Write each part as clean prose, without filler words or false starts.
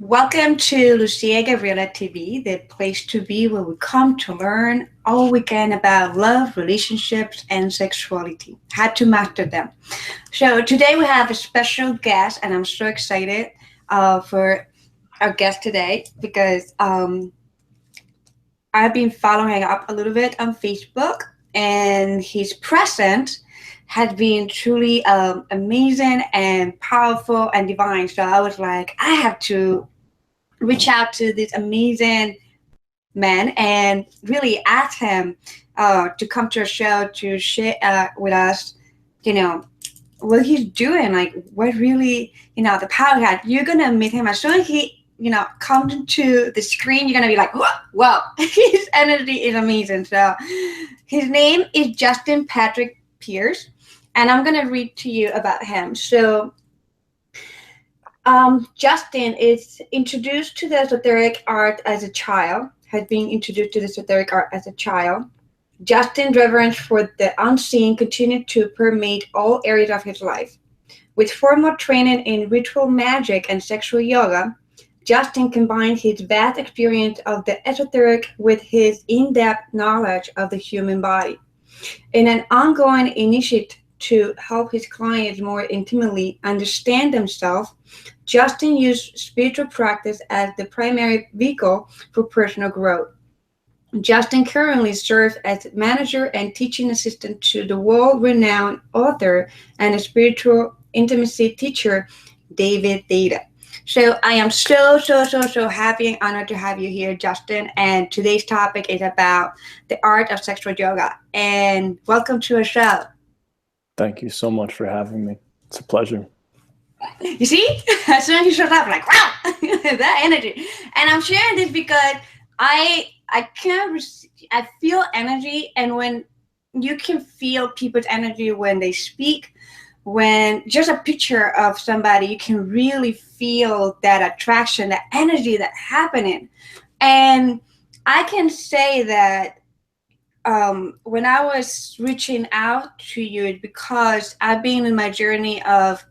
Welcome to Lucia Gabriela TV, the place to be where we come to learn all we can about love, relationships, and sexuality, how to master them. So today we have a special guest, and I'm so excited for our guest today because I've been following up a little bit on Facebook, and his presence has been truly amazing and powerful and divine. So I was like, I have to reach out to this amazing man and really ask him to come to our show to share with us, you know, what he's doing, like what really, the power he had. You're gonna meet him as soon as he, comes into the screen. You're gonna be like, whoa, whoa. His energy is amazing. So his name is Justin Patrick Pierce, and I'm gonna read to you about him. So Justin is introduced to the esoteric art as a child, has been introduced to the esoteric art as a child. Justin's reverence for the unseen continued to permeate all areas of his life. With formal training in ritual magic and sexual yoga, Justin combined his vast experience of the esoteric with his in-depth knowledge of the human body. In an ongoing initiative to help his clients more intimately understand themselves, Justin used spiritual practice as the primary vehicle for personal growth. Justin currently serves as manager and teaching assistant to the world-renowned author and spiritual intimacy teacher, Deida. So I am so happy and honored to have you here, Justin. And today's topic is about the art of sexual yoga. And welcome to our show. Thank you so much for having me. It's a pleasure. You see, as soon as you showed up, like, wow, that energy. And I'm sharing this because I can't, I feel energy, and when you can feel people's energy when they speak, when just a picture of somebody, you can really feel that attraction, that energy that's happening. And I can say that when I was reaching out to you, it's because I've been in my journey of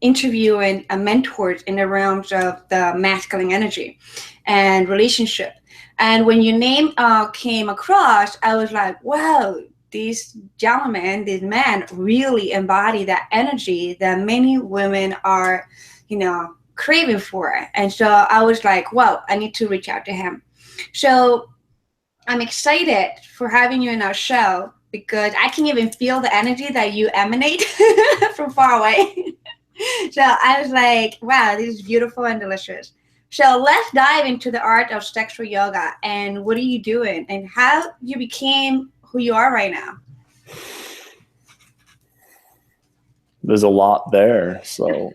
interviewing mentors in the realms of the masculine energy and relationship. And when your name came across, I was like, wow, these gentlemen, these men really embody that energy that many women are, craving for. And so I was like, wow, I need to reach out to him. So I'm excited for having you in our show because I can even feel the energy that you emanate from far away. So I was like, wow, this is beautiful and delicious. So let's dive into the art of sexual yoga and what are you doing and how you became who you are right now. There's a lot there. So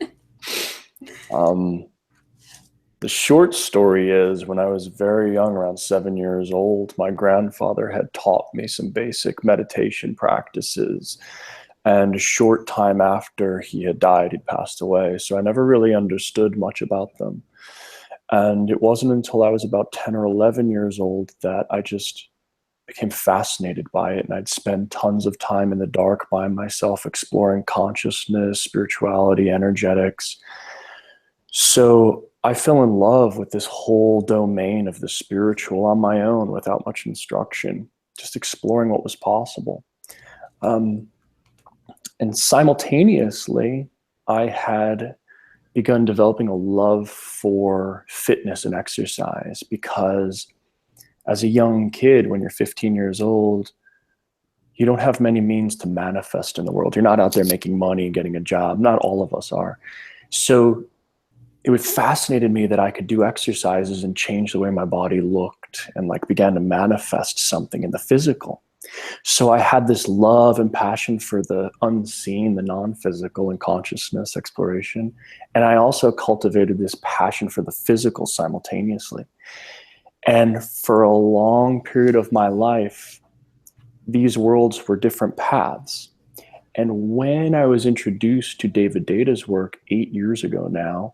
the short story is when I was very young, around 7 years old, my grandfather had taught me some basic meditation practices. And a short time after he had died, he'd passed away. So I never really understood much about them. And it wasn't until I was about 10 or 11 years old that I just became fascinated by it. And I'd spend tons of time in the dark by myself, exploring consciousness, spirituality, energetics. So I fell in love with this whole domain of the spiritual on my own without much instruction, just exploring what was possible. And simultaneously, I had begun developing a love for fitness and exercise because as a young kid, when you're 15 years old, you don't have many means to manifest in the world. You're not out there making money and getting a job. Not all of us are. So it fascinated me that I could do exercises and change the way my body looked and began to manifest something in the physical. So I had this love and passion for the unseen, the non-physical, and consciousness exploration. And I also cultivated this passion for the physical simultaneously. And for a long period of my life, these worlds were different paths. And when I was introduced to David Deida's work 8 years ago now,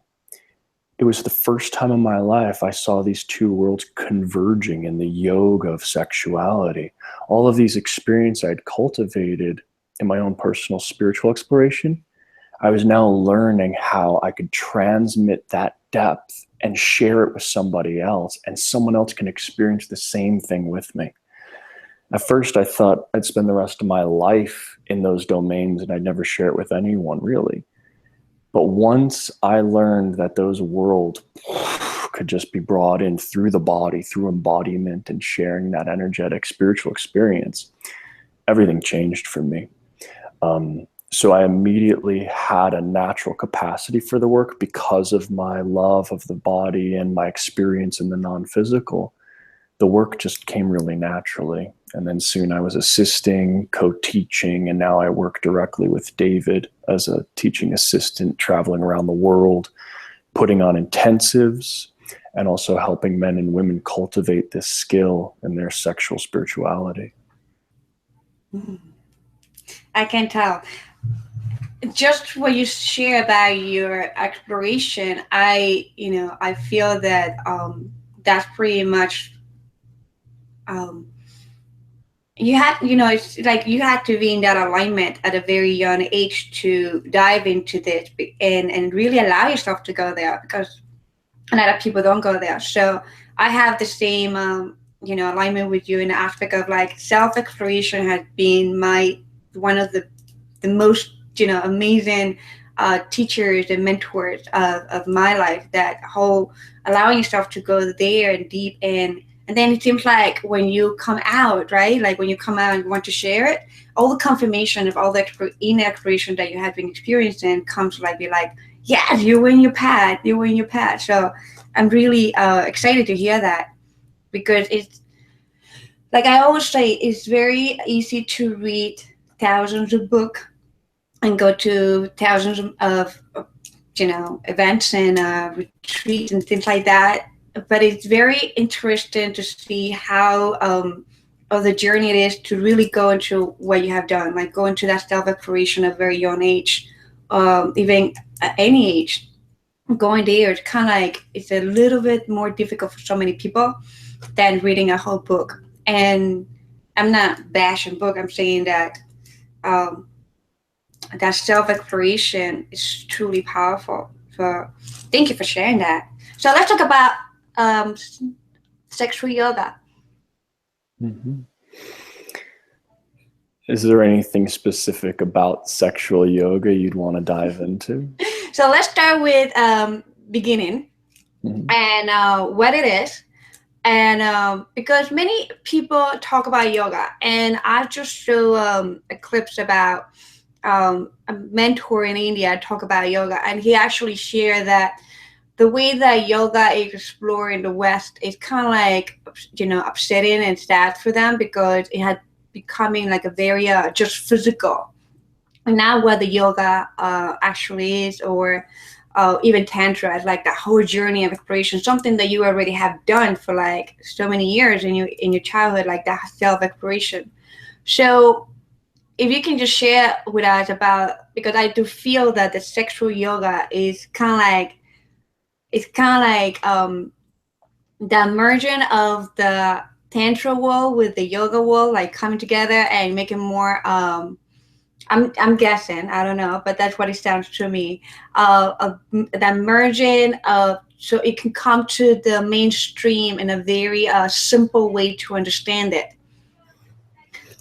it was the first time in my life I saw these two worlds converging in the yoga of sexuality. All of these experiences I'd cultivated in my own personal spiritual exploration, I was now learning how I could transmit that depth and share it with somebody else, and someone else can experience the same thing with me. At first, I thought I'd spend the rest of my life in those domains and I'd never share it with anyone, really. But once I learned that those worlds could just be brought in through the body, through embodiment and sharing that energetic spiritual experience, everything changed for me. So I immediately had a natural capacity for the work because of my love of the body and my experience in the non-physical. The work just came really naturally. And then soon I was assisting, co-teaching, and now I work directly with David as a teaching assistant, traveling around the world, putting on intensives, and also helping men and women cultivate this skill in their sexual spirituality. I can tell. Just what you share about your exploration, I feel that that's pretty much it's like you had to be in that alignment at a very young age to dive into this and really allow yourself to go there, because a lot of people don't go there. So I have the same alignment with you in the aspect of like self-exploration has been one of the most amazing teachers and mentors of my life. That whole allowing yourself to go there and deep and then it seems like when you come out, right? Like when you come out and want to share it, all the confirmation of all the inner exploration that you have been experiencing comes like be like, yes, you're in your path. You're in your path. So I'm really excited to hear that, because it's like I always say, it's very easy to read thousands of books and go to thousands of events and retreats and things like that. But it's very interesting to see how of the journey it is to really go into what you have done, like go into that self-exploration at a very young age, even at any age. Going there, it's kind of like it's a little bit more difficult for so many people than reading a whole book. And I'm not bashing book. I'm saying that that self-exploration is truly powerful. So thank you for sharing that. So let's talk about sexual yoga. Mm-hmm. Is there anything specific about sexual yoga you'd want to dive into? So let's start with beginning and what it is. And because many people talk about yoga, and I just saw a clips about a mentor in India talk about yoga, and he actually shared that the way that yoga is explored in the West is kind of like, upsetting and sad for them, because it had becoming like a very just physical, and not what the yoga actually is, or even tantra is like that whole journey of exploration, something that you already have done for like so many years in your childhood, like that self exploration. So if you can just share with us about, because I do feel that the sexual yoga is kind of like, the merging of the tantra world with the yoga world, like coming together and making more I'm guessing, I don't know, but that's what it sounds to me. That merging of, so it can come to the mainstream in a very simple way to understand it.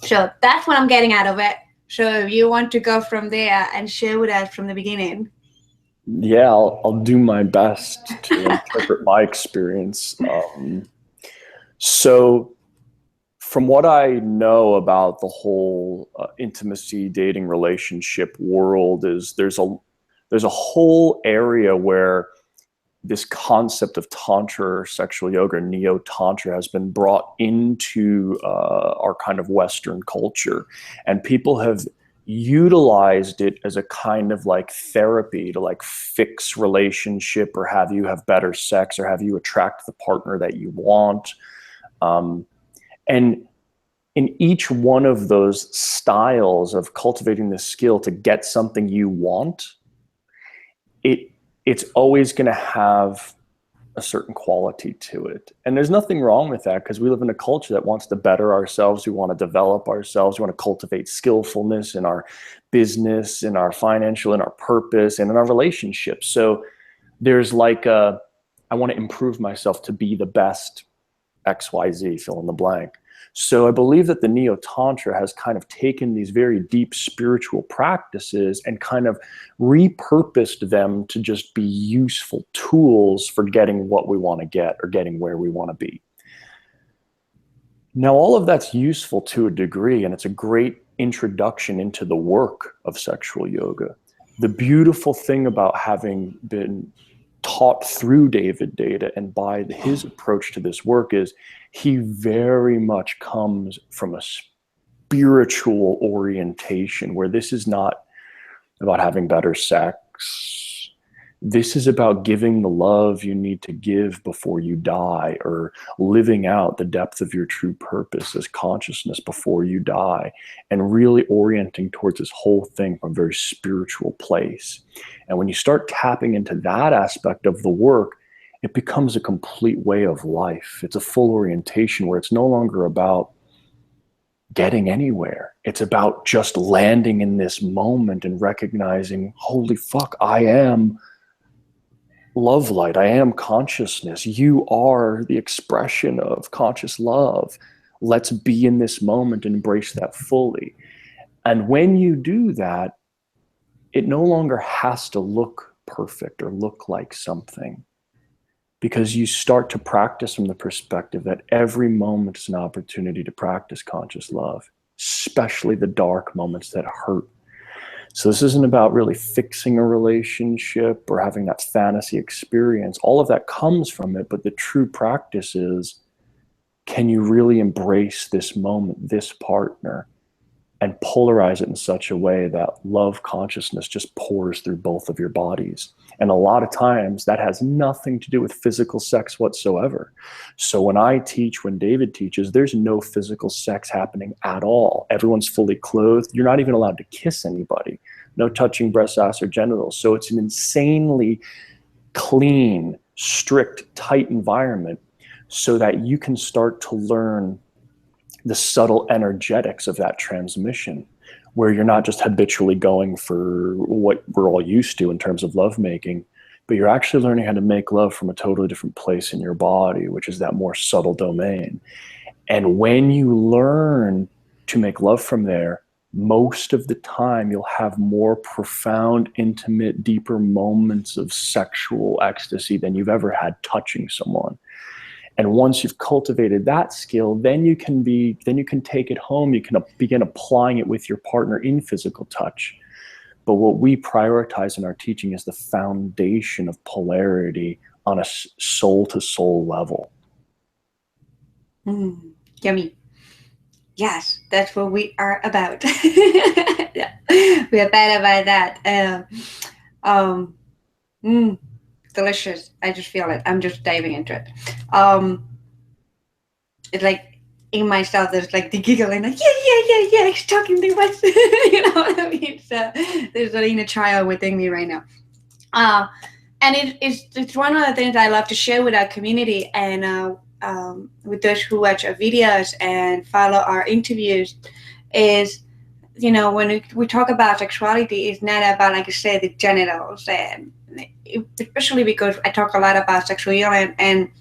So that's what I'm getting out of it. So if you want to go from there and share with us from the beginning. Yeah, I'll do my best to interpret my experience. So from what I know about the whole intimacy, dating, relationship world, is there's a whole area where this concept of tantra or sexual yoga, neo tantra, has been brought into our kind of Western culture, and people have utilized it as a kind of like therapy to like fix relationship, or have you have better sex, or have you attract the partner that you want. And in each one of those styles of cultivating the skill to get something you want, it's always going to have a certain quality to it. And there's nothing wrong with that, because we live in a culture that wants to better ourselves. We want to develop ourselves. We want to cultivate skillfulness in our business, in our financial, in our purpose, and in our relationships. So there's like I want to improve myself to be the best XYZ, fill in the blank. So I believe that the Neo-Tantra has kind of taken these very deep spiritual practices and kind of repurposed them to just be useful tools for getting what we want to get or getting where we want to be. Now, all of that's useful to a degree, and it's a great introduction into the work of sexual yoga. The beautiful thing about having been taught through David Deida and by his approach to this work is he very much comes from a spiritual orientation, where this is not about having better sex. This is about giving the love you need to give before you die, or living out the depth of your true purpose as consciousness before you die, and really orienting towards this whole thing from a very spiritual place. And when you start tapping into that aspect of the work, it becomes a complete way of life. It's a full orientation where it's no longer about getting anywhere. It's about just landing in this moment and recognizing, holy fuck, I am love light. I am consciousness. You are the expression of conscious love. Let's be in this moment and embrace that fully. And when you do that, it no longer has to look perfect or look like something, because you start to practice from the perspective that every moment is an opportunity to practice conscious love, especially the dark moments that hurt. So this isn't about really fixing a relationship or having that fantasy experience. All of that comes from it, but the true practice is, can you really embrace this moment, this partner, and polarize it in such a way that love consciousness just pours through both of your bodies? And a lot of times that has nothing to do with physical sex whatsoever. So when I teach, when David teaches, there's no physical sex happening at all. Everyone's fully clothed. You're not even allowed to kiss anybody. No touching breasts, ass, or genitals. So it's an insanely clean, strict, tight environment, so that you can start to learn the subtle energetics of that transmission, where you're not just habitually going for what we're all used to in terms of lovemaking, but you're actually learning how to make love from a totally different place in your body, which is that more subtle domain. And when you learn to make love from there, most of the time you'll have more profound, intimate, deeper moments of sexual ecstasy than you've ever had touching someone. And once you've cultivated that skill, then you can take it home. You can begin applying it with your partner in physical touch. But what we prioritize in our teaching is the foundation of polarity on a soul-to-soul level. Yummy. Yes, that's what we are about. Yeah. We are bad about that. Delicious. I just feel it. I'm just diving into it. It's like in myself, there's like the giggling, like yeah, he's talking too much. You know what I mean? So there's an inner child within me right now. And it's one of the things I love to share with our community, and with those who watch our videos and follow our interviews, is, you know, when we talk about sexuality, it's not about, like I said, the genitals, and especially because I talk a lot about sexual healing, and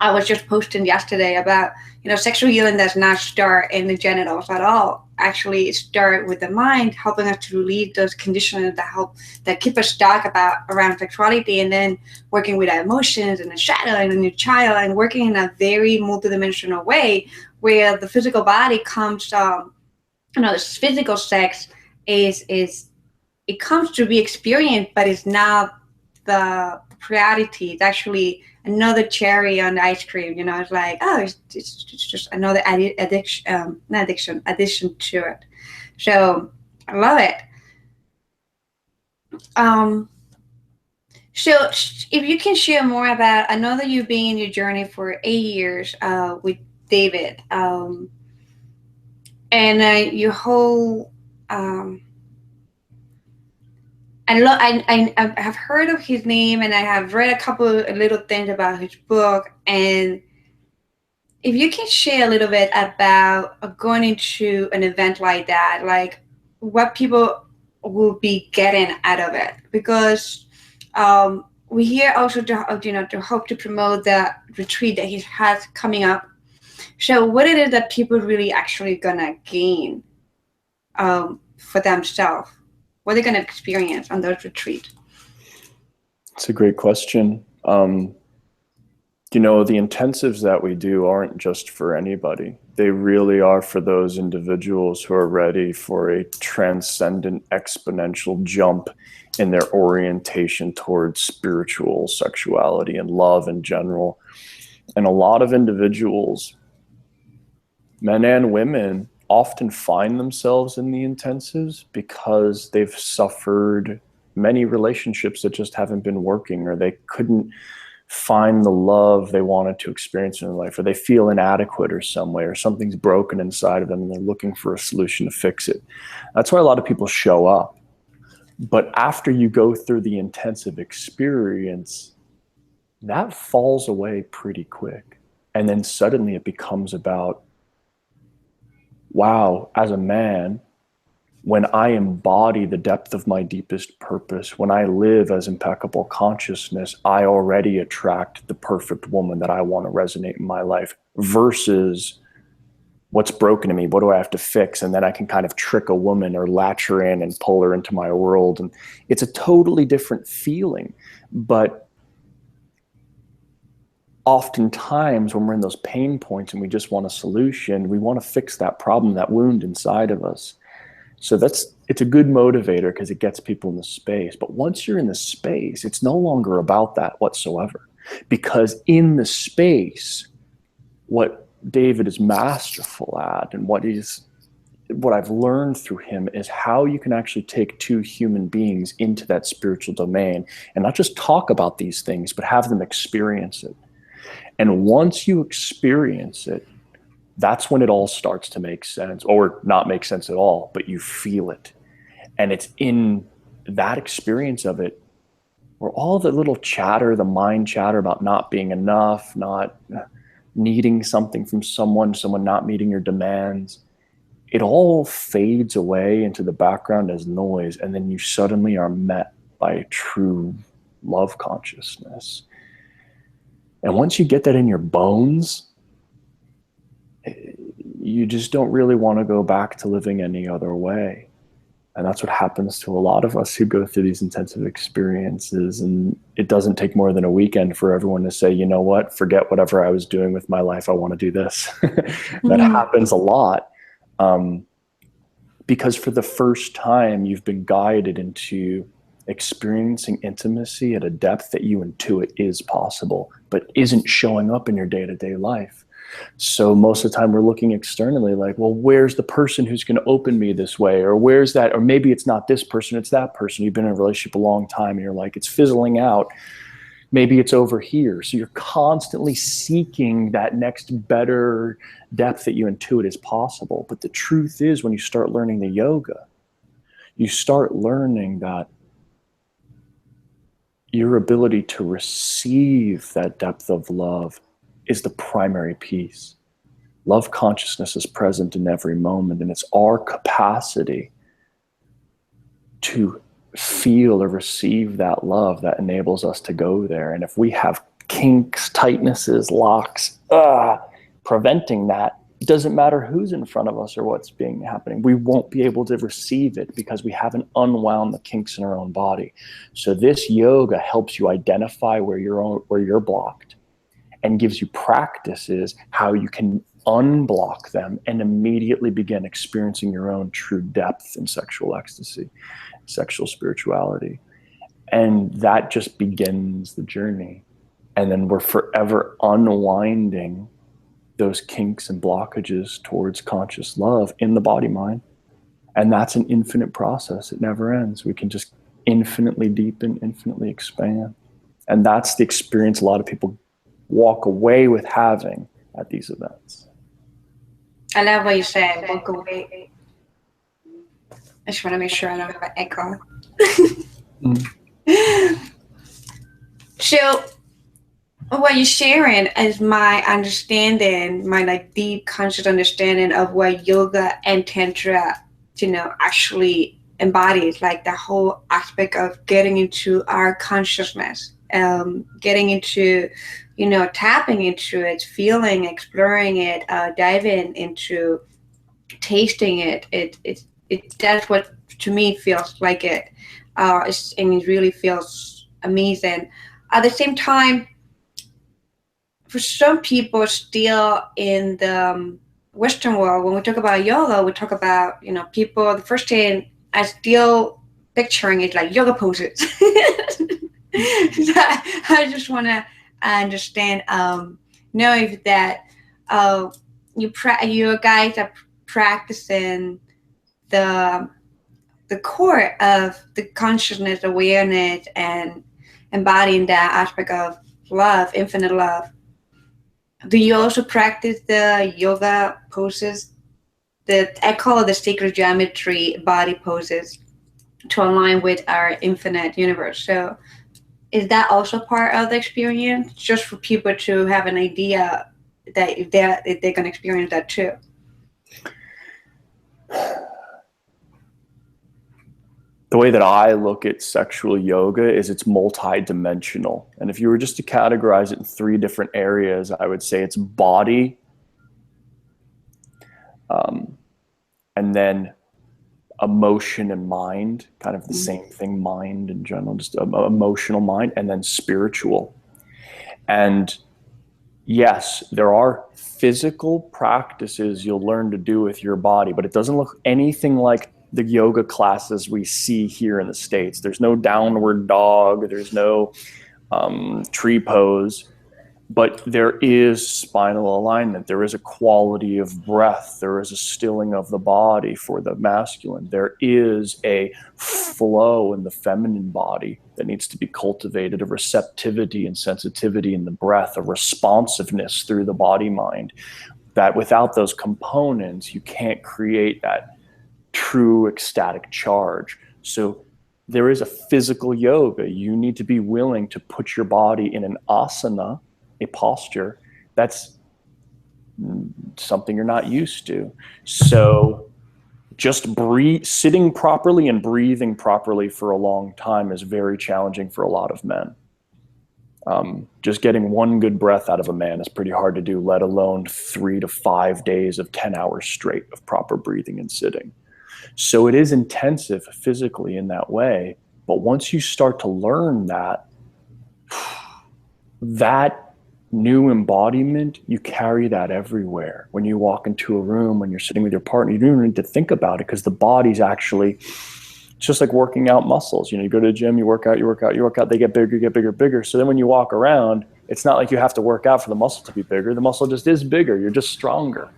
I was just posting yesterday about, you know, sexual healing does not start in the genitals at all. Actually, it starts with the mind, helping us to release those conditions that keep us stuck around sexuality, and then working with our emotions and the shadow and the new child, and working in a very multidimensional way, where the physical body comes, you know, this physical sex is it comes to be experienced, but it's not the priority. It's actually another cherry on the ice cream. You know, it's like, oh, it's just another addition to it. So I love it. So if you can share more about, I know that you've been in your journey for 8 years with David, and your whole I have heard of his name, and I have read a couple of little things about his book. And if you can share a little bit about going into an event like that, like what people will be getting out of it, because we here also to hope to promote the retreat that he has coming up. So what it is that people really actually gonna gain for themselves, what they're gonna experience on those retreats. It's a great question. The intensives that we do aren't just for anybody. They really are for those individuals who are ready for a transcendent exponential jump in their orientation towards spiritual sexuality and love in general. And a lot of individuals, men and women, often find themselves in the intensives because they've suffered many relationships that just haven't been working, or they couldn't find the love they wanted to experience in their life, or they feel inadequate or some way, or something's broken inside of them and they're looking for a solution to fix it. That's why a lot of people show up. But after you go through the intensive experience, that falls away pretty quick. And then suddenly it becomes about, wow, as a man, when I embody the depth of my deepest purpose, when I live as impeccable consciousness, I already attract the perfect woman that I want to resonate in my life, versus what's broken in me, what do I have to fix? And then I can kind of trick a woman or latch her in and pull her into my world. And it's a totally different feeling. But oftentimes when we're in those pain points and we just want a solution, we want to fix that problem, that wound inside of us. So it's a good motivator because it gets people in the space. But once you're in the space, it's no longer about that whatsoever. Because in the space, what David is masterful at, and what I've learned through him, is how you can actually take two human beings into that spiritual domain and not just talk about these things, but have them experience it. And once you experience it, that's when it all starts to make sense, or not make sense at all, but you feel it. And it's in that experience of it where all the little chatter, the mind chatter about not being enough, not needing something from someone not meeting your demands, it all fades away into the background as noise. And then you suddenly are met by true love consciousness. And once you get that in your bones, you just don't really want to go back to living any other way. And that's what happens to a lot of us who go through these intensive experiences. And it doesn't take more than a weekend for everyone to say, you know what, forget whatever I was doing with my life. I want to do this. That happens a lot. Because for the first time, you've been guided into experiencing intimacy at a depth that you intuit is possible, but isn't showing up in your day-to-day life. So most of the time we're looking externally like, well, where's the person who's going to open me this way? Or where's that? Or maybe it's not this person, it's that person. You've been in a relationship a long time and you're like, it's fizzling out. Maybe it's over here. So you're constantly seeking that next better depth that you intuit is possible. But the truth is, when you start learning the yoga, you start learning that your ability to receive that depth of love is the primary piece. Love consciousness is present in every moment, and it's our capacity to feel or receive that love that enables us to go there. And if we have kinks, tightnesses, locks, preventing that, it doesn't matter who's in front of us or what's happening. We won't be able to receive it because we haven't unwound the kinks in our own body. So this yoga helps you identify where you're blocked, and gives you practices how you can unblock them and immediately begin experiencing your own true depth in sexual ecstasy, sexual spirituality. And that just begins the journey. And then we're forever unwinding those kinks and blockages towards conscious love in the body mind. And that's an infinite process. It never ends. We can just infinitely deepen, infinitely expand. And that's the experience a lot of people walk away with having at these events. I love what you said, walk away. I just want to make sure I don't have an echo. So what you're sharing is my understanding, my like deep conscious understanding of what yoga and tantra, actually embodies, like the whole aspect of getting into our consciousness, getting into, tapping into it, feeling, exploring it, diving into, tasting it. That's what to me feels like it, and it really feels amazing. At the same time, for some people still in the Western world, when we talk about yoga, we talk about, people, the first thing I still picturing is like yoga poses. So I just want to understand, know if that you guys are practicing the core of the consciousness, awareness, and embodying that aspect of love, infinite love. Do you also practice the yoga poses that I call the sacred geometry body poses to align with our infinite universe? So is that also part of the experience, just for people to have an idea that if they can experience that too? The way that I look at sexual yoga is it's multi-dimensional. And if you were just to categorize it in 3 different areas, I would say it's body, and then emotion and mind, kind of the same thing, mind in general, just emotional mind, and then spiritual. And yes, there are physical practices you'll learn to do with your body, but it doesn't look anything like the yoga classes we see here in the States. There's no downward dog, there's no tree pose, but there is spinal alignment. There is a quality of breath. There is a stilling of the body for the masculine. There is a flow in the feminine body that needs to be cultivated, a receptivity and sensitivity in the breath, a responsiveness through the body mind, that without those components, you can't create that true ecstatic charge. So there is a physical yoga. You need to be willing to put your body in an asana, a posture that's something you're not used to. So just sitting properly and breathing properly for a long time is very challenging for a lot of men. Just getting one good breath out of a man is pretty hard to do, let alone 3 to 5 days of 10 hours straight of proper breathing and sitting. So it is intensive physically in that way. But once you start to learn that new embodiment, you carry that everywhere. When you walk into a room, when you're sitting with your partner, you don't even need to think about it, because the body's actually, it's just like working out muscles. You go to the gym, you work out, they get bigger. So then when you walk around, it's not like you have to work out for the muscle to be bigger. The muscle just is bigger. You're just stronger.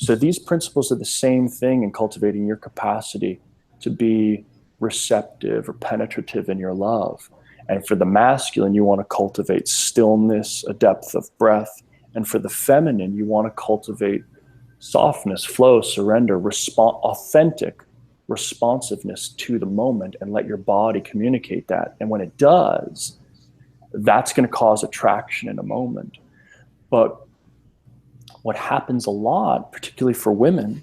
So these principles are the same thing in cultivating your capacity to be receptive or penetrative in your love. And for the masculine, you want to cultivate stillness, a depth of breath. And for the feminine, you want to cultivate softness, flow, surrender, authentic responsiveness to the moment, and let your body communicate that. And when it does, that's going to cause attraction in a moment. But what happens a lot, particularly for women,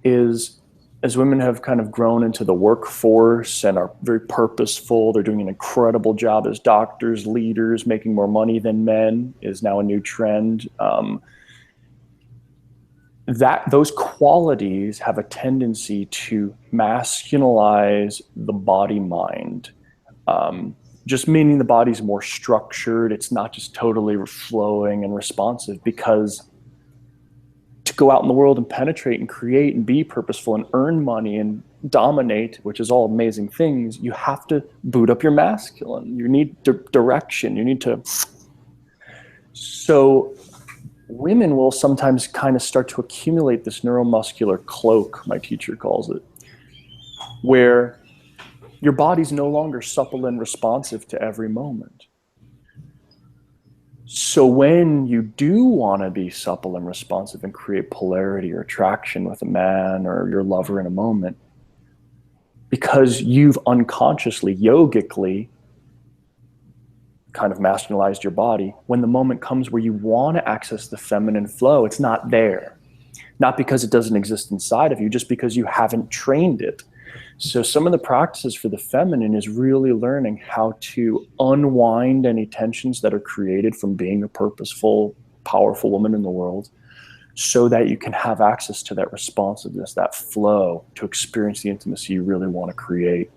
is as women have kind of grown into the workforce and are very purposeful, they're doing an incredible job as doctors, leaders, making more money than men is now a new trend. Those qualities have a tendency to masculinize the body mind, just meaning the body's more structured. It's not just totally flowing and responsive, because to go out in the world and penetrate and create and be purposeful and earn money and dominate, which is all amazing things, you have to boot up your masculine. You need direction. You need to. So women will sometimes kind of start to accumulate this neuromuscular cloak, my teacher calls it, where your body's no longer supple and responsive to every moment. So when you do want to be supple and responsive and create polarity or attraction with a man or your lover in a moment, because you've unconsciously, yogically, kind of masculinized your body. When the moment comes where you want to access the feminine flow, it's not there. Not because it doesn't exist inside of you, just because you haven't trained it. So some of the practices for the feminine is really learning how to unwind any tensions that are created from being a purposeful, powerful woman in the world, so that you can have access to that responsiveness, that flow, to experience the intimacy you really want to create.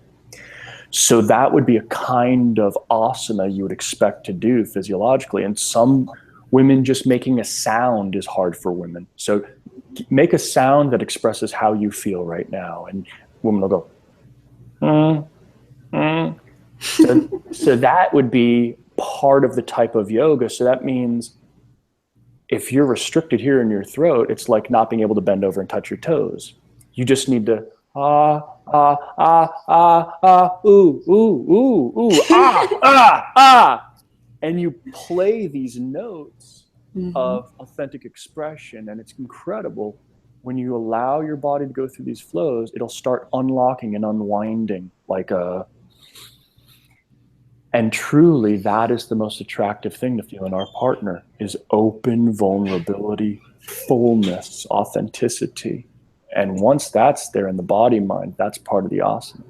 So that would be a kind of asana you would expect to do physiologically. And some women, just making a sound is hard for women. So make a sound that expresses how you feel right now. And women will go, So that would be part of the type of yoga. So that means if you're restricted here in your throat, it's like not being able to bend over and touch your toes. You just need to ooh, ooh, ooh, ooh, and you play these notes of authentic expression, and it's incredible. When you allow your body to go through these flows, it'll start unlocking and unwinding and truly, that is the most attractive thing to feel in our partner, is open vulnerability, fullness, authenticity. And once that's there in the body mind, that's part of the asana.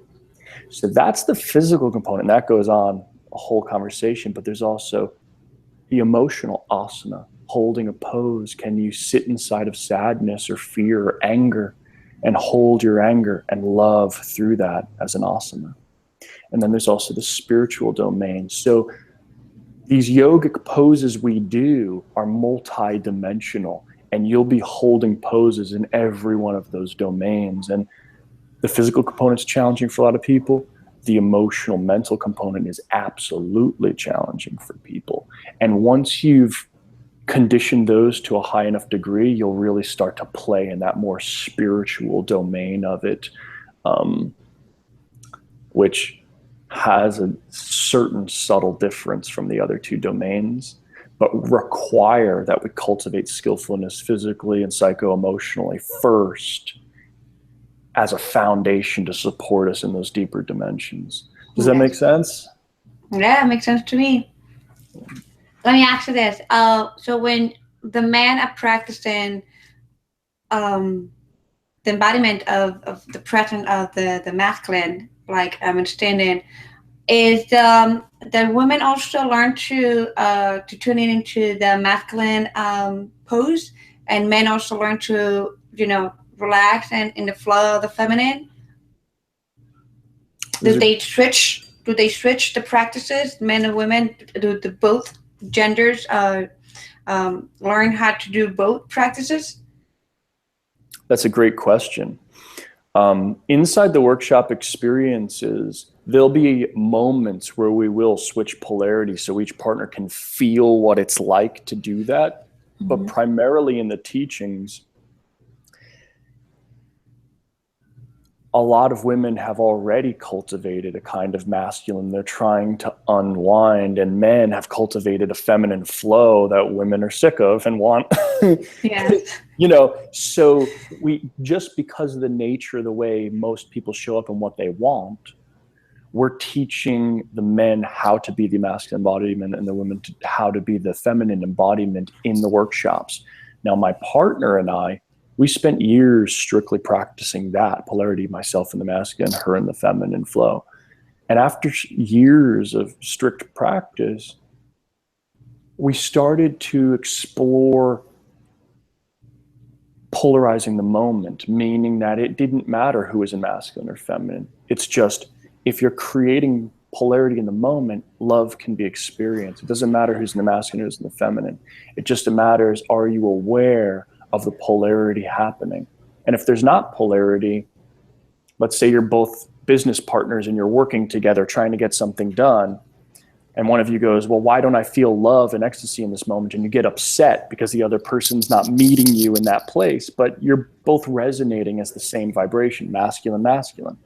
So that's the physical component. That goes on a whole conversation, but there's also the emotional asana, holding a pose. Can you sit inside of sadness or fear or anger and hold your anger and love through that as an asana? And then there's also the spiritual domain. So these yogic poses we do are multi-dimensional, and you'll be holding poses in every one of those domains. And the physical component's challenging for a lot of people. The emotional, mental component is absolutely challenging for people. And once you've conditioned those to a high enough degree, you'll really start to play in that more spiritual domain of it, which has a certain subtle difference from the other two domains, but require that we cultivate skillfulness physically and psycho-emotionally first as a foundation to support us in those deeper dimensions. Does that make sense? Yeah, it makes sense to me. Let me ask you this. So when the men are practicing the embodiment of the presence of the masculine, like I'm understanding, is the women also learn to tune in into the masculine pose, and men also learn to relax and in the flow of the feminine? Do they switch the practices, men and women? Do the both genders learn how to do both practices? That's a great question. Inside the workshop experiences, there'll be moments where we will switch polarity so each partner can feel what it's like to do that. But primarily in the teachings, a lot of women have already cultivated a kind of masculine they're trying to unwind, and men have cultivated a feminine flow that women are sick of and want. Yes. So we, just because of the nature of the way most people show up and what they want, we're teaching the men how to be the masculine embodiment and the women how to be the feminine embodiment in the workshops. Now, my partner and I, we spent years strictly practicing that polarity, myself in the masculine, her in the feminine flow. And after years of strict practice, we started to explore polarizing the moment, meaning that it didn't matter who was in masculine or feminine. It's just, if you're creating polarity in the moment, love can be experienced. It doesn't matter who's in the masculine or who's in the feminine. It just matters, are you aware of the polarity happening? And if there's not polarity, let's say you're both business partners and you're working together trying to get something done, and one of you goes, well, why don't I feel love and ecstasy in this moment? And you get upset because the other person's not meeting you in that place, but you're both resonating as the same vibration, masculine, masculine.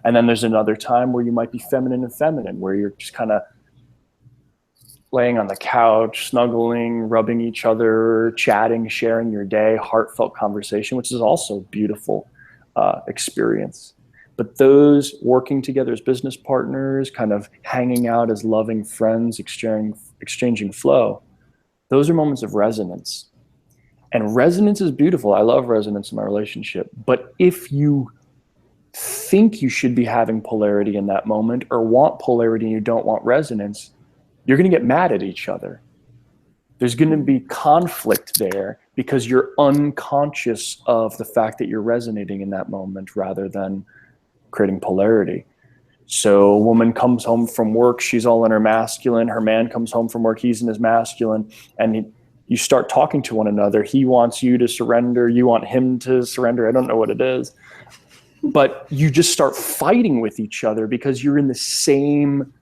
And then there's another time where you might be feminine and feminine, where you're just kind of laying on the couch, snuggling, rubbing each other, chatting, sharing your day, heartfelt conversation, which is also a beautiful experience. But those working together as business partners, kind of hanging out as loving friends, exchanging flow, those are moments of resonance. And resonance is beautiful. I love resonance in my relationship. But if you think you should be having polarity in that moment, or want polarity and you don't want resonance, you're going to get mad at each other. There's going to be conflict there because you're unconscious of the fact that you're resonating in that moment rather than creating polarity. So a woman comes home from work, she's all in her masculine. Her man comes home from work, he's in his masculine. And you start talking to one another. He wants you to surrender. You want him to surrender. I don't know what it is. But you just start fighting with each other because you're in the same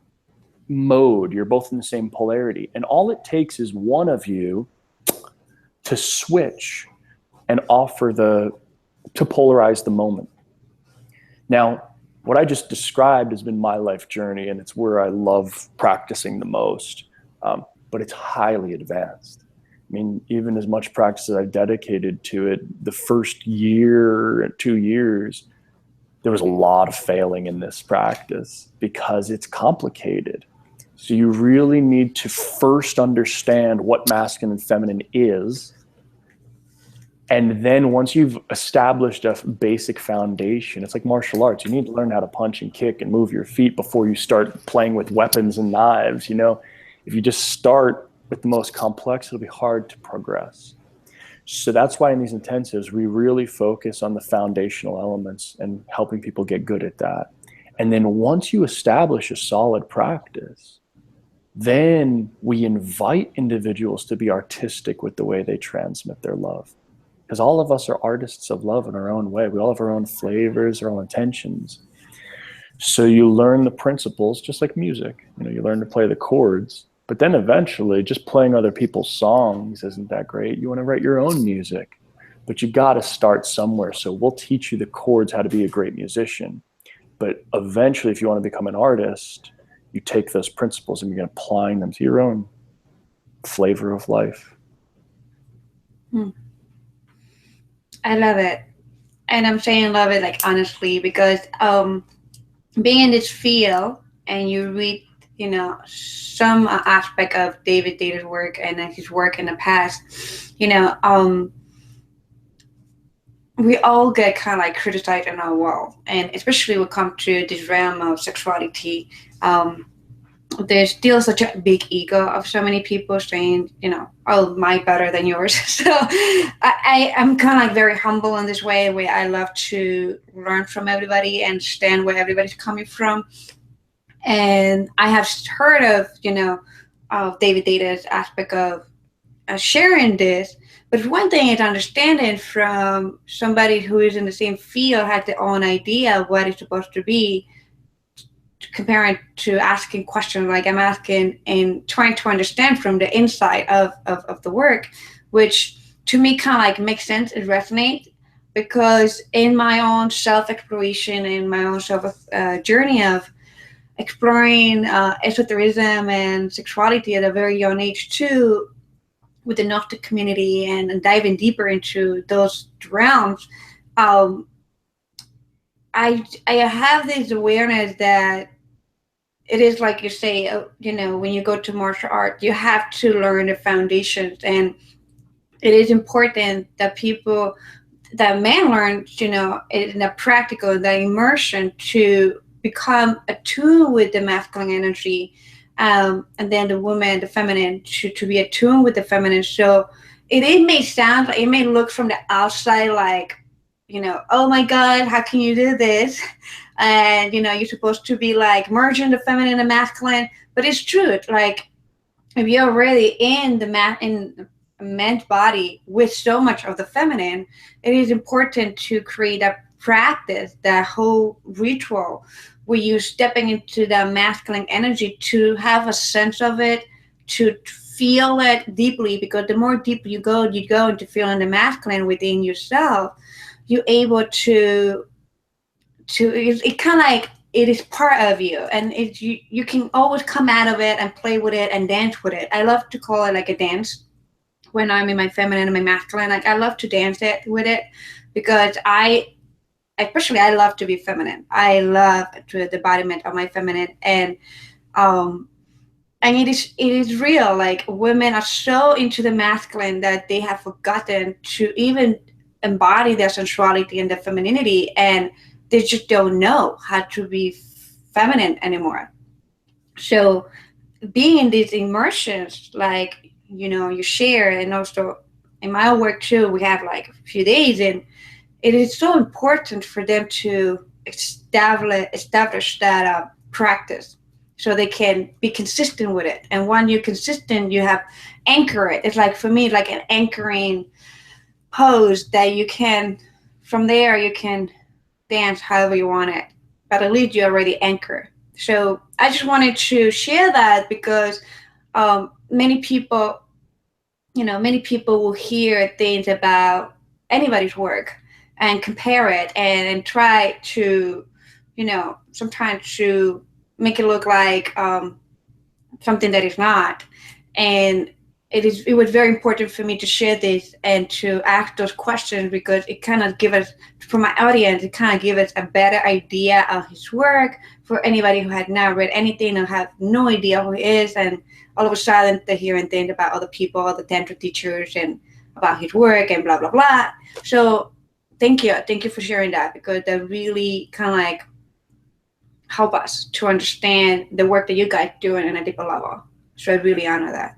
mode. You're both in the same polarity. And all it takes is one of you to switch and to polarize the moment. Now, what I just described has been my life journey, and it's where I love practicing the most. But it's highly advanced. I mean, even as much practice as I've dedicated to it, the first year, 2 years, there was a lot of failing in this practice because it's complicated. So you really need to first understand what masculine and feminine is. And then once you've established a basic foundation, it's like martial arts. You need to learn how to punch and kick and move your feet before you start playing with weapons and knives. You know, if you just start with the most complex, it'll be hard to progress. So that's why in these intensives, we really focus on the foundational elements and helping people get good at that. And then once you establish a solid practice, then we invite individuals to be artistic with the way they transmit their love. Because all of us are artists of love in our own way. We all have our own flavors, our own intentions. So you learn the principles, just like music. You know, you learn to play the chords. But then eventually, just playing other people's songs isn't that great. You want to write your own music. But you got to start somewhere. So we'll teach you the chords, how to be a great musician. But eventually, if you want to become an artist, you take those principles and you're applying them to your own flavor of life. I love it. And I'm saying love it, like, honestly, because being in this field and you read, you know, some aspect of Deida's work and his work in the past, you know, we all get kind of like criticized in our world. And especially when it comes to this realm of sexuality, there's still such a big ego of so many people saying, you know, oh, my better than yours. So I'm kind of like very humble in this way where I love to learn from everybody and understand where everybody's coming from. And I have heard of, you know, of Deida's aspect of sharing this. But one thing is understanding from somebody who is in the same field, has their own idea of what it's supposed to be, comparing to asking questions like I'm asking and trying to understand from the inside of the work, which to me kind of like makes sense and resonates, because in my own self-exploration, in my own journey of exploring esotericism and sexuality at a very young age too, with the Gnostic community and diving deeper into those realms, I have this awareness that it is like you say, you know, when you go to martial art, you have to learn the foundations, and it is important that men learn, you know, in a practical, the immersion to become attuned with the masculine energy, and then the woman, the feminine, to be attuned with the feminine. So it may sound like, it may look from the outside like, you know, oh my God, how can you do this? And, you know, you're supposed to be like merging the feminine and the masculine. But it's true. Like, if you're already in in a man's body with so much of the feminine, it is important to create a practice, that whole ritual where you're stepping into the masculine energy to have a sense of it, to feel it deeply, because the more deep you go into feeling the masculine within yourself, you're able to it kind of like it is part of you, and you can always come out of it and play with it and dance with it. I love to call it like a dance when I'm in my feminine and my masculine. Like, I love to dance with it because I especially I love to be feminine. I love to the embodiment of my feminine, um, and it is real. Like women are so into the masculine that they have forgotten to even embody their sensuality and their femininity, and they just don't know how to be feminine anymore. So being in these immersions, like you share, and also in my work too, we have like a few days, and it is so important for them to establish that practice, so they can be consistent with it. And when you're consistent, you have anchor it. It's like for me, like an anchoring pose that you can, from there you can dance however you want it, but at least you already anchor. So I just wanted to share that because many people, many people will hear things about anybody's work and compare it, and try to, sometimes to make it look like something that is not. And it was very important for me to share this and to ask those questions, because it kind of give us, for my audience, it kind of give us a better idea of his work, for anybody who had not read anything or have no idea who he is, and all of a sudden they're hearing things about other people, other tantra teachers, and about his work and blah blah blah. So thank you for sharing that, because that really kind of like help us to understand the work that you guys doing on a deeper level. So I really honor that.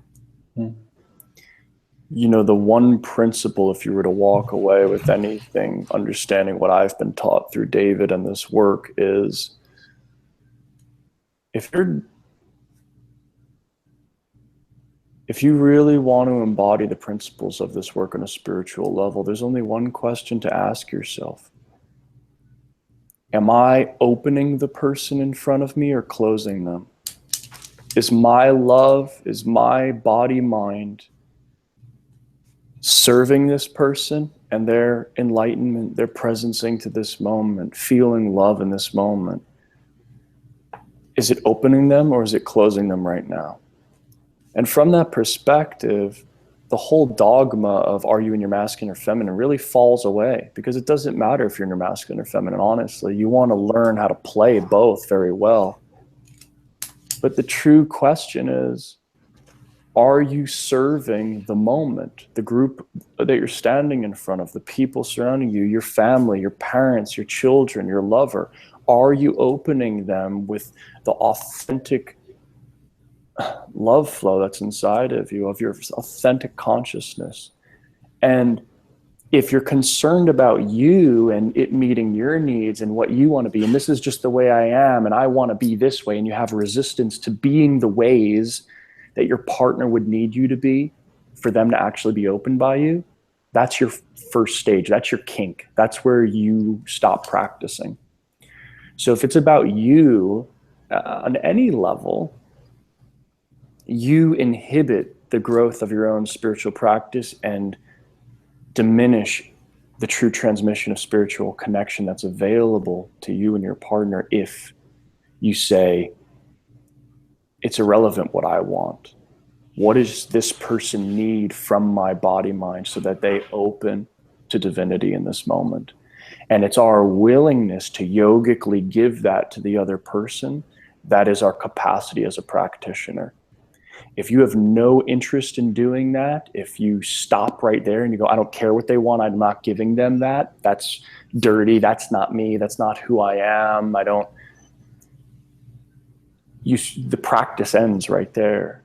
The one principle, if you were to walk away with anything, understanding what I've been taught through David and this work, is if you really want to embody the principles of this work on a spiritual level, there's only one question to ask yourself. Am I opening the person in front of me or closing them? Is my love, is my body, mind serving this person and their enlightenment, their presencing to this moment, feeling love in this moment? Is it opening them or is it closing them right now? And from that perspective, the whole dogma of are you in your masculine or feminine really falls away, because it doesn't matter if you're in your masculine or feminine, honestly. You want to learn how to play both very well. But the true question is, are you serving the moment, the group that you're standing in front of, the people surrounding you, your family, your parents, your children, your lover? Are you opening them with the authentic love flow that's inside of you, of your authentic consciousness? And if you're concerned about you and it meeting your needs and what you want to be, and this is just the way I am, and I want to be this way, and you have resistance to being the ways that your partner would need you to be for them to actually be opened by you, that's your first stage. That's your kink. That's where you stop practicing. So if it's about you on any level, you inhibit the growth of your own spiritual practice and diminish the true transmission of spiritual connection that's available to you and your partner if you say, it's irrelevant what I want. What does this person need from my body mind so that they open to divinity in this moment? And it's our willingness to yogically give that to the other person that is our capacity as a practitioner. If you have no interest in doing that, if you stop right there and you go, I don't care what they want, I'm not giving them that, that's dirty, that's not me, that's not who I am, the practice ends right there.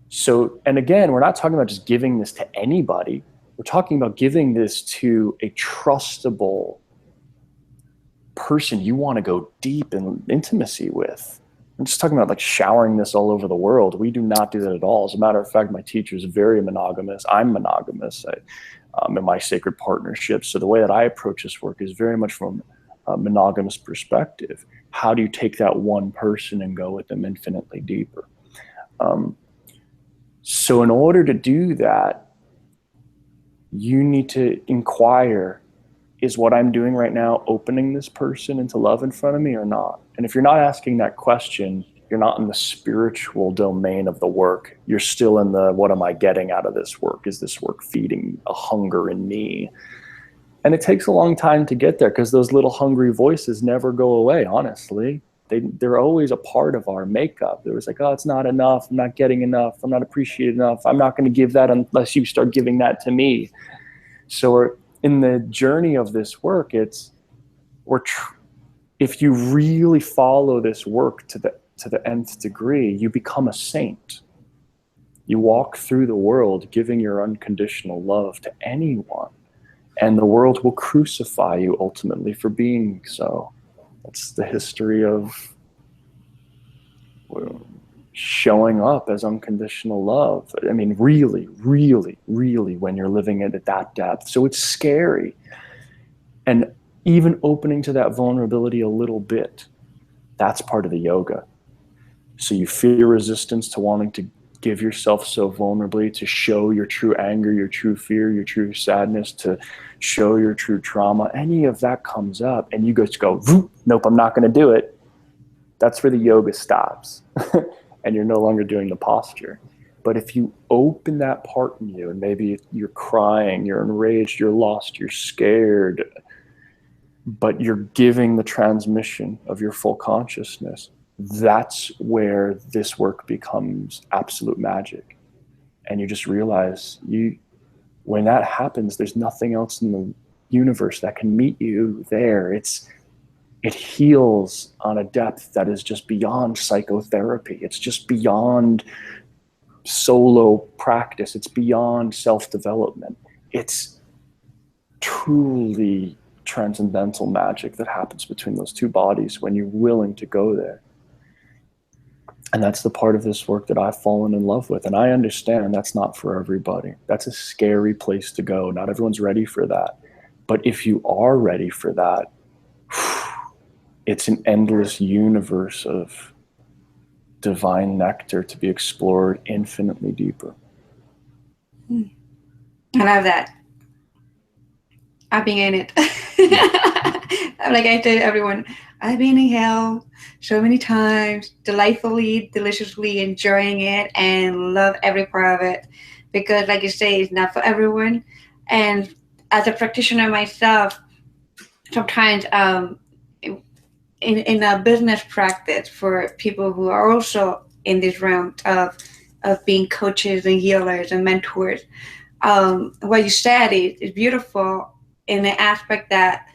So, and again, we're not talking about just giving this to anybody. We're talking about giving this to a trustable person you want to go deep in intimacy with. I'm just talking about like showering this all over the world. We do not do that at all. As a matter of fact, my teacher is very monogamous. I'm monogamous in my sacred partnerships. So the way that I approach this work is very much from a monogamous perspective. How do you take that one person and go with them infinitely deeper? So in order to do that, you need to inquire, is what I'm doing right now opening this person into love in front of me or not? And if you're not asking that question, you're not in the spiritual domain of the work. You're still in the, what am I getting out of this work? Is this work feeding a hunger in me? And it takes a long time to get there because those little hungry voices never go away, honestly. They're always a part of our makeup. There was like, oh, it's not enough. I'm not getting enough. I'm not appreciated enough. I'm not going to give that unless you start giving that to me. So in the journey of this work, if you really follow this work to the nth degree, you become a saint. You walk through the world giving your unconditional love to anyone, and the world will crucify you ultimately for being so. That's the history of showing up as unconditional love. I mean, really, really, really, when you're living it at that depth. So it's scary. And even opening to that vulnerability a little bit, that's part of the yoga. So you feel your resistance to wanting to give yourself so vulnerably, to show your true anger, your true fear, your true sadness, to show your true trauma. Any of that comes up and you just go, nope, I'm not going to do it. That's where the yoga stops. And you're no longer doing the posture. But if you open that part in you, and maybe you're crying, you're enraged, you're lost, you're scared, but you're giving the transmission of your full consciousness, that's where this work becomes absolute magic. And you just realize when that happens, there's nothing else in the universe that can meet you there. It heals on a depth that is just beyond psychotherapy. It's just beyond solo practice. It's beyond self-development. It's truly transcendental magic that happens between those two bodies when you're willing to go there. And that's the part of this work that I've fallen in love with. And I understand that's not for everybody. That's a scary place to go. Not everyone's ready for that. But if you are ready for that, it's an endless universe of divine nectar to be explored infinitely deeper. I love that. I've been in it. Like I tell everyone, I've been in hell so many times, delightfully, deliciously enjoying it and love every part of it. Because like you say, it's not for everyone. And as a practitioner myself, sometimes in a business practice for people who are also in this realm of being coaches and healers and mentors, what you said is beautiful in the aspect that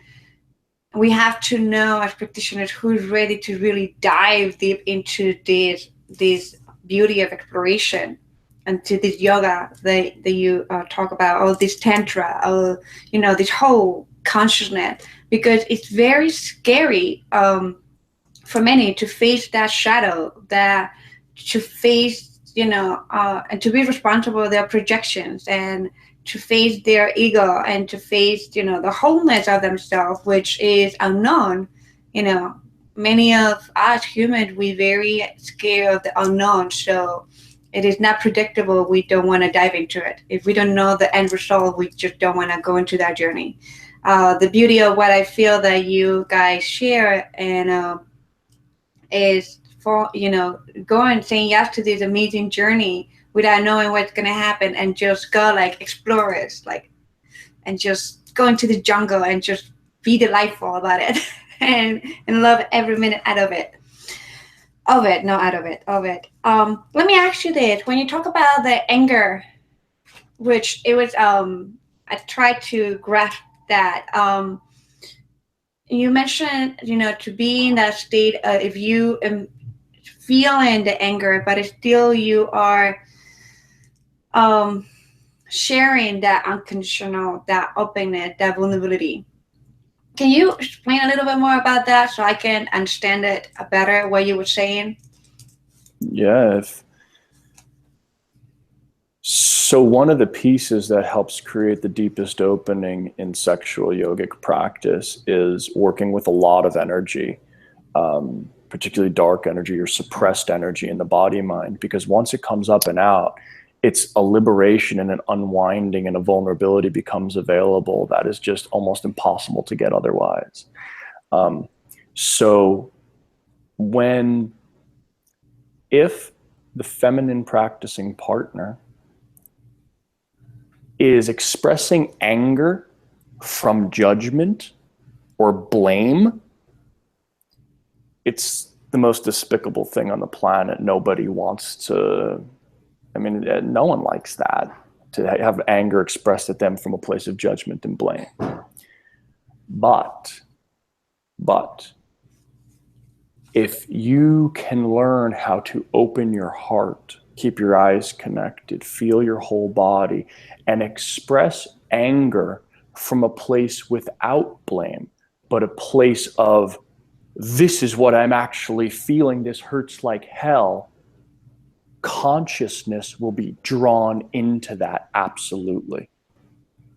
we have to know as practitioners who's ready to really dive deep into this beauty of exploration and to this yoga that you talk about, or this tantra, or this whole consciousness, because it's very scary for many to face that shadow, that to face and to be responsible for their projections, and to face their ego, and to face the wholeness of themselves, which is unknown. Many of us humans, we very scared of the unknown, so it is not predictable. We don't want to dive into it. If we don't know the end result, we just don't want to go into that journey. The beauty of what I feel that you guys share and is for going, saying yes to this amazing journey without knowing what's going to happen, and just go explore it, and just go into the jungle and just be delightful about it and love every minute out of it. Let me ask you this: when you talk about the anger, which it was I tried to grasp that, you mentioned to be in that state, if you feeling the anger, but still you are sharing that unconditional, that openness, that vulnerability. Can you explain a little bit more about that so I can understand it better, what you were saying? Yeah. So one of the pieces that helps create the deepest opening in sexual yogic practice is working with a lot of energy, particularly dark energy or suppressed energy in the body mind, because once it comes up and out, it's a liberation and an unwinding, and a vulnerability becomes available that is just almost impossible to get otherwise. So if the feminine practicing partner is expressing anger from judgment or blame, it's the most despicable thing on the planet. Nobody wants to, I mean, no one likes that, to have anger expressed at them from a place of judgment and blame. But if you can learn how to open your heart, keep your eyes connected, feel your whole body, and express anger from a place without blame, but a place of, this is what I'm actually feeling, this hurts like hell, consciousness will be drawn into that, absolutely.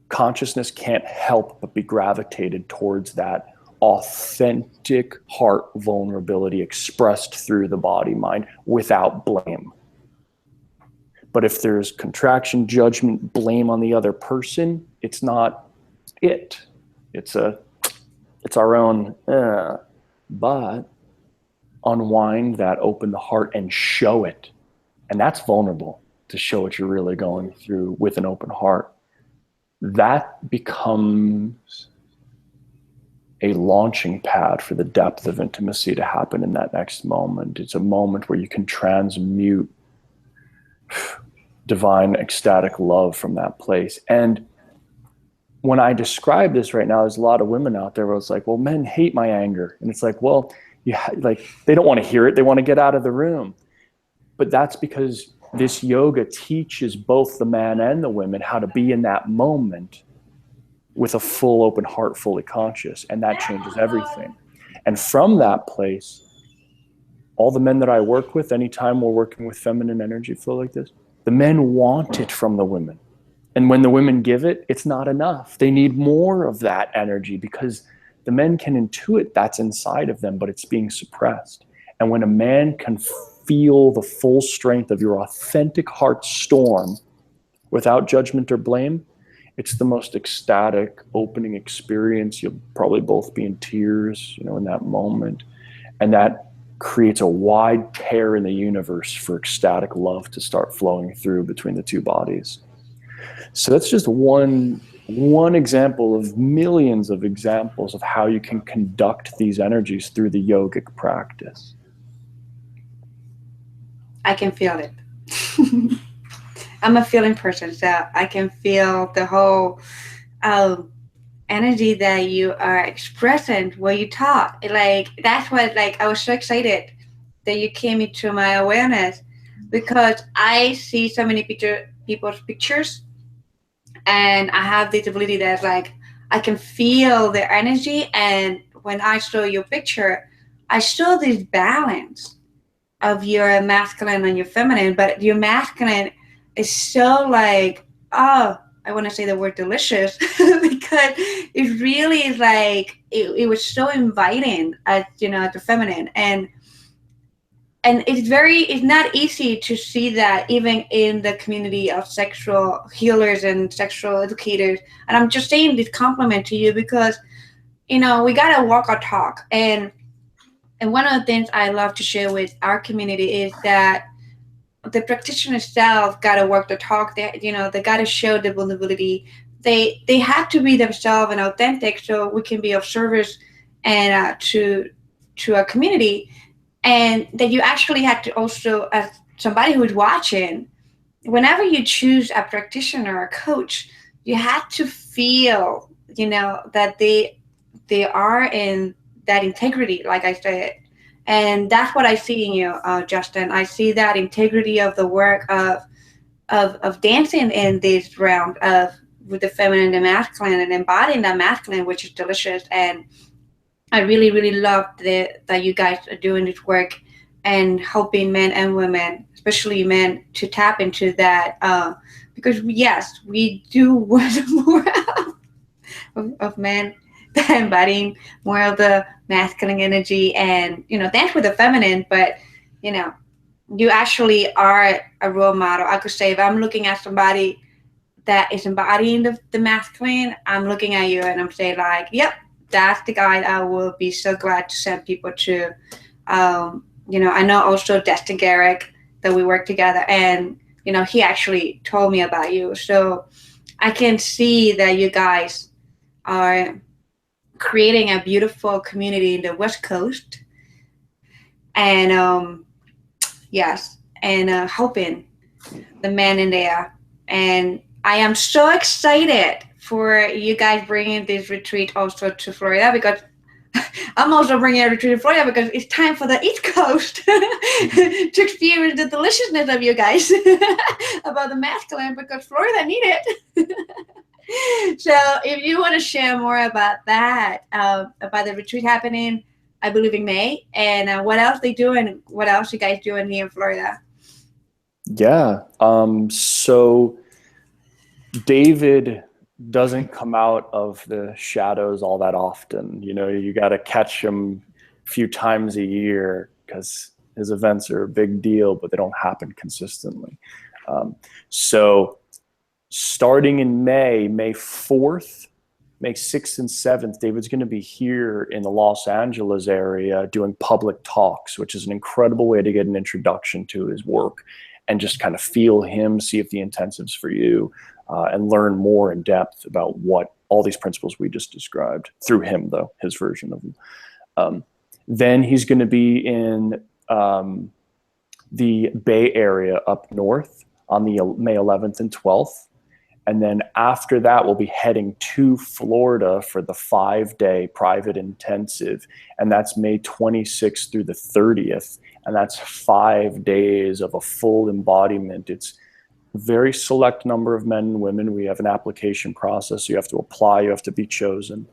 Consciousness can't help but be gravitated towards that authentic heart vulnerability expressed through the body mind without blame. But if there's contraction, judgment, blame on the other person, it's not it. It's our own, but unwind that, open the heart and show it. And that's vulnerable, to show what you're really going through with an open heart. That becomes a launching pad for the depth of intimacy to happen in that next moment. It's a moment where you can transmute divine ecstatic love from that place. And when I describe this right now, there's a lot of women out there where it's like, well, men hate my anger. And it's like, well, they don't want to hear it. They want to get out of the room. But that's because this yoga teaches both the man and the women how to be in that moment with a full open heart, fully conscious. And that changes everything. And from that place, all the men that I work with, anytime we're working with feminine energy flow like this, the men want it from the women. And when the women give it, it's not enough. They need more of that energy, because the men can intuit that's inside of them, but it's being suppressed. And when a man can feel the full strength of your authentic heart storm without judgment or blame, it's the most ecstatic opening experience. You'll probably both be in tears, in that moment. And that creates a wide tear in the universe for ecstatic love to start flowing through between the two bodies. So that's just one example of millions of examples of how you can conduct these energies through the yogic practice. I can feel it. I'm a feeling person, so I can feel the whole energy that you are expressing when you talk. Like, that's what, I was so excited that you came into my awareness, because I see so many people's pictures, and I have this ability that I can feel their energy. And when I saw your picture, I saw this balance of your masculine and your feminine, but your masculine is so I want to say the word delicious, because it really is it was so inviting at the feminine. And it's not easy to see that even in the community of sexual healers and sexual educators. And I'm just saying this compliment to you, because we gotta walk our talk. And one of the things I love to share with our community is that the practitioner itself gotta work the talk. They gotta show the vulnerability. They have to be themselves and authentic, so we can be of service and to our community. And that you actually have to also, as somebody who's watching, whenever you choose a practitioner or a coach, you have to feel, that they are in that integrity, like I said. And that's what I see in you, Justin. I see that integrity of the work of dancing in this realm with the feminine and the masculine, and embodying that masculine, which is delicious. And I really, really love that you guys are doing this work and helping men and women, especially men, to tap into that. Because yes, we do want more of men embodying more of the masculine energy, and dance with the feminine. But you actually are a role model. I could say, if I'm looking at somebody that is embodying the masculine, I'm looking at you and I'm saying yep, that's the guy that I will be so glad to send people to. I know also Destin Garrick, that we work together, and he actually told me about you. So I can see that you guys are creating a beautiful community in the West Coast, and yes, and helping the men in there. And I am so excited for you guys bringing this retreat also to Florida, because I'm also bringing a retreat to Florida because it's time for the East Coast to experience the deliciousness of you guys about the masculine, because Florida need it. So if you want to share more about that, about the retreat happening, I believe in May, and what else they do and what else you guys doing here in Florida. Yeah. So David doesn't come out of the shadows all that often. You know, you got to catch him a few times a year because his events are a big deal, but they don't happen consistently. So starting in May 4th, May 6th and 7th, David's going to be here in the Los Angeles area doing public talks, which is an incredible way to get an introduction to his work and just kind of feel him, see if the intensive's for you, and learn more in depth about what all these principles we just described through him, though, his version of them. Then he's going to be in the Bay Area up north on the May 11th and 12th. And then after that, we'll be heading to Florida for the 5-day private intensive. And that's May 26th through the 30th. And that's 5 days of a full embodiment. It's a very select number of men and women. We have an application process. So you have to apply, you have to be chosen.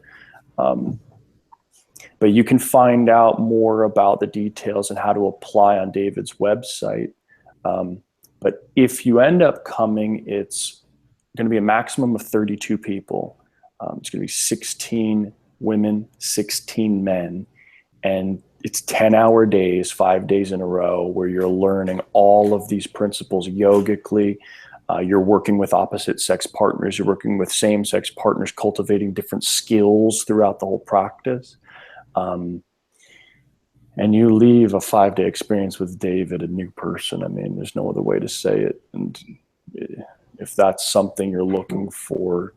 But you can find out more about the details and how to apply on David's website. But if you end up coming, it's going to be a maximum of 32 people. It's going to be 16 women, 16 men, and it's 10-hour days, 5 days in a row, where you're learning all of these principles yogically. You're working with opposite sex partners. You're working with same-sex partners, cultivating different skills throughout the whole practice. And you leave a 5-day experience with David a new person. I mean, there's no other way to say it. And if that's something you're looking for,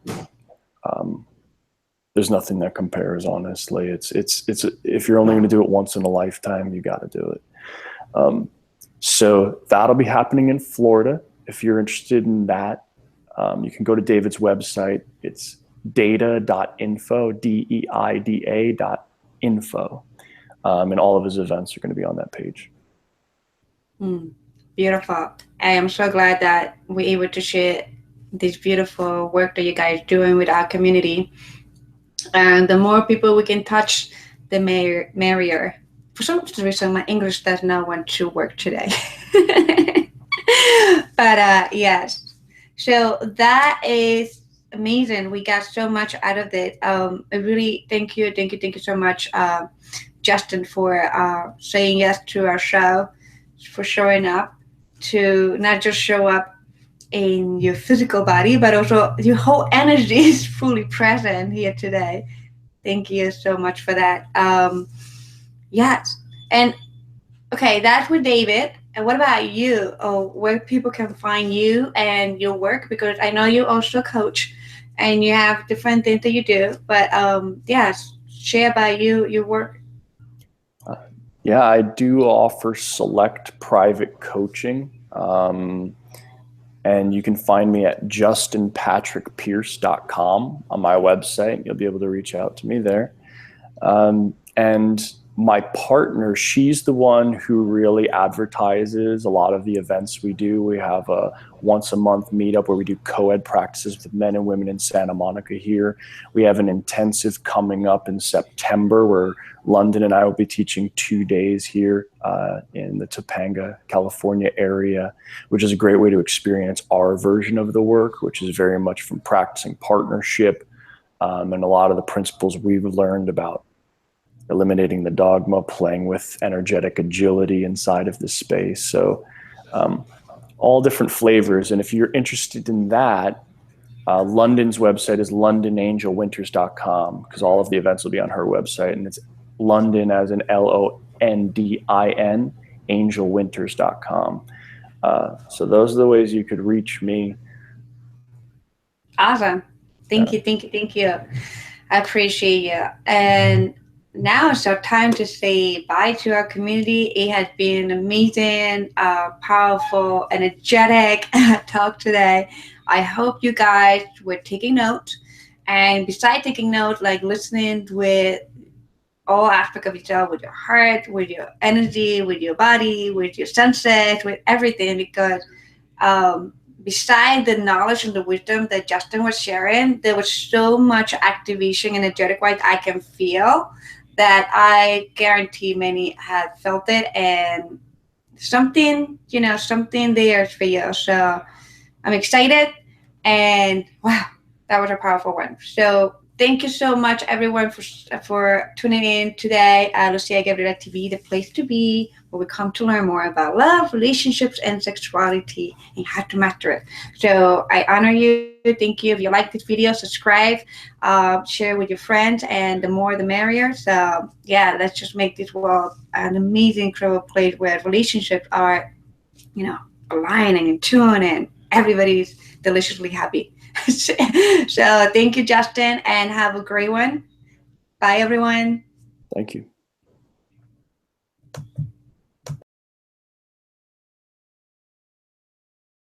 there's nothing that compares, honestly. It's if you're only going to do it once in a lifetime, you got to do it. So that'll be happening in Florida. If you're interested in that, you can go to David's website. It's deida.info, deida.info. And all of his events are going to be on that page. Beautiful. I am so glad that we're able to share this beautiful work that you guys are doing with our community. And the more people we can touch, the merrier. For some reason, my English does not want to work today. But yes, so that is amazing. We got so much out of it. I really thank you so much, Justin, for saying yes to our show, for showing up, to not just show up in your physical body, but also your whole energy is fully present here today. Thank you so much for that. Yes. And okay, that's with David. And what about you? Oh, where people can find you and your work? Because I know you also coach and you have different things that you do. But yes, share about you, your work. Yeah, I do offer select private coaching. And you can find me at justinpatrickpierce.com on my website. You'll be able to reach out to me there. And my partner, she's the one who really advertises a lot of the events we do. We have a once a month meetup where we do co-ed practices with men and women in Santa Monica here. We have an intensive coming up in September where London and I will be teaching 2 days here in the Topanga, California area, which is a great way to experience our version of the work, which is very much from practicing partnership and a lot of the principles we've learned about eliminating the dogma, playing with energetic agility inside of the space. So all different flavors. And if you're interested in that, London's website is londonangelwinters.com because all of the events will be on her website. And it's London as in LONDIN, angelwinters.com. So those are the ways you could reach me. Awesome. Thank you. I appreciate you. And now it's our time to say bye to our community. It has been an amazing, powerful, energetic talk today. I hope you guys were taking notes. And besides taking notes, like listening with all aspect of yourself, with your heart, with your energy, with your body, with your senses, with everything, because um, beside the knowledge and the wisdom that Justin was sharing, there was so much activation energetic wise I can feel that I guarantee many have felt it, and something, something there for you. So I'm excited, and wow, that was a powerful one. So thank you so much, everyone, for tuning in today at Lucia Gabriela TV, the place to be, where we come to learn more about love, relationships, and sexuality, and how to master it. So I honor you. Thank you. If you like this video, subscribe, share with your friends, and the more the merrier. So yeah, let's just make this world an amazing, incredible place where relationships are, aligning and tuning, and everybody's deliciously happy. So thank you, Justin, and have a great one. Bye, everyone. Thank you.